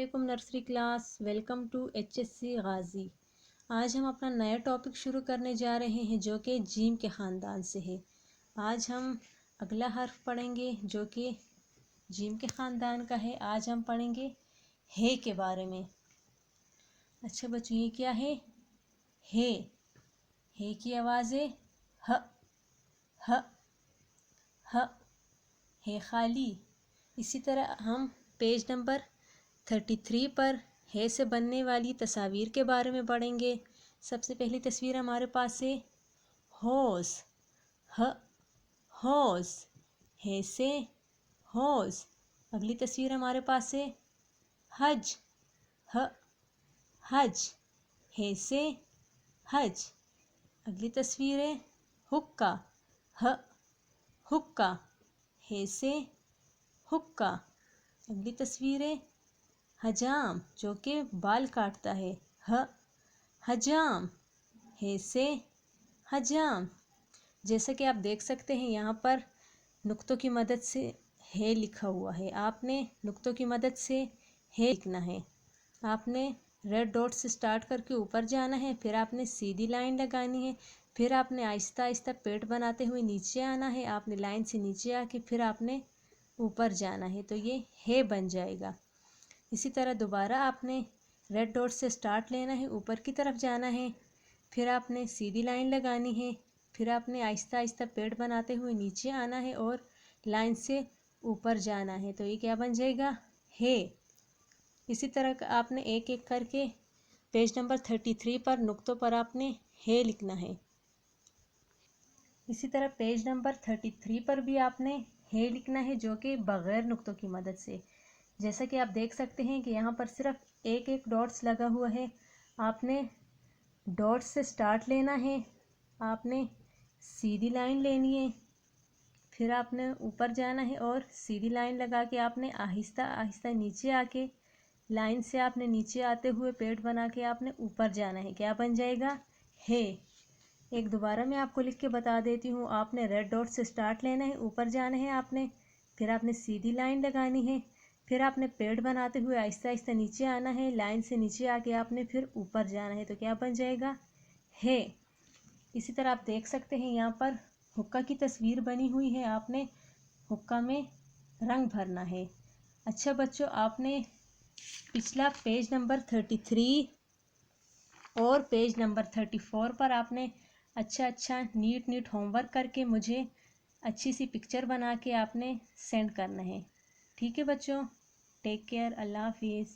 वालेकुम nursery class. Welcome to HSC गाजी। आज हम अपना नया टॉपिक शुरू करने जा रहे हैं जो कि जीम के ख़ानदान से है। आज हम अगला हर्फ पढ़ेंगे जो कि जीम के ख़ानदान का है। आज हम पढ़ेंगे हे के बारे में। अच्छा बच्चों, ये क्या है? हे की आवाज़ें ह ह ह, है खाली। इसी तरह हम पेज नंबर 33 पर है से बनने वाली तस्वीर के बारे में पढ़ेंगे। सबसे पहली तस्वीर हमारे पास है हॉर्स, ह हॉर्स, है से हॉर्स। अगली तस्वीर हमारे पास है हज, ह हज, है से हज। अगली तस्वीर है हुक्का, ह हुक्का, है से हुक्का। अगली तस्वीर है हजाम जो कि बाल काटता है, ह हजाम, है से हजाम। जैसा कि आप देख सकते हैं यहाँ पर नुक्तों की मदद से है लिखा हुआ है। आपने नुक्तों की मदद से है लिखना है। आपने रेड डॉट से स्टार्ट करके ऊपर जाना है, फिर आपने सीधी लाइन लगानी है, फिर आपने आहिस्ता आहिस्ता पेट बनाते हुए नीचे आना है। आपने लाइन से नीचे आके फिर आपने ऊपर जाना है, तो ये है बन जाएगा। इसी तरह दोबारा आपने रेड डॉट से स्टार्ट लेना है, ऊपर की तरफ जाना है, फिर आपने सीधी लाइन लगानी है, फिर आपने आहिस्ता आहिस्ता पेड़ बनाते हुए नीचे आना है और लाइन से ऊपर जाना है, तो ये क्या बन जाएगा? है। इसी तरह आपने एक एक करके पेज नंबर 33 पर नुक्तों पर आपने है लिखना है। इसी तरह पेज नंबर 33 पर भी आपने है लिखना है जो कि बग़ैर नुक्तों की मदद से। जैसा कि आप देख सकते हैं कि यहाँ पर सिर्फ एक एक डॉट्स लगा हुआ है। आपने डॉट्स से स्टार्ट लेना है, आपने सीधी लाइन लेनी है, फिर आपने ऊपर जाना है और सीधी लाइन लगा के आपने आहिस्ता आहिस्ता नीचे आके लाइन से आपने नीचे आते हुए पेड़ बना के आपने ऊपर जाना है। क्या बन जाएगा? है। एक दोबारा मैं आपको लिख के बता देती हूँ। आपने रेड डॉट से स्टार्ट लेना है, ऊपर जाना है आपने, फिर आपने सीधी लाइन लगानी है, फिर आपने पेड़ बनाते हुए आहिस्ता आहिस्ता नीचे आना है, लाइन से नीचे आके आपने फिर ऊपर जाना है, तो क्या बन जाएगा? है। इसी तरह आप देख सकते हैं यहाँ पर हुक्का की तस्वीर बनी हुई है। आपने हुक्का में रंग भरना है। अच्छा बच्चों, आपने पिछला पेज नंबर 33 और पेज नंबर 34 पर आपने अच्छा नीट होमवर्क करके मुझे अच्छी सी पिक्चर बना के आपने सेंड करना है। ठीक है बच्चों, टेक केयर, अल्लाह हाफिज़।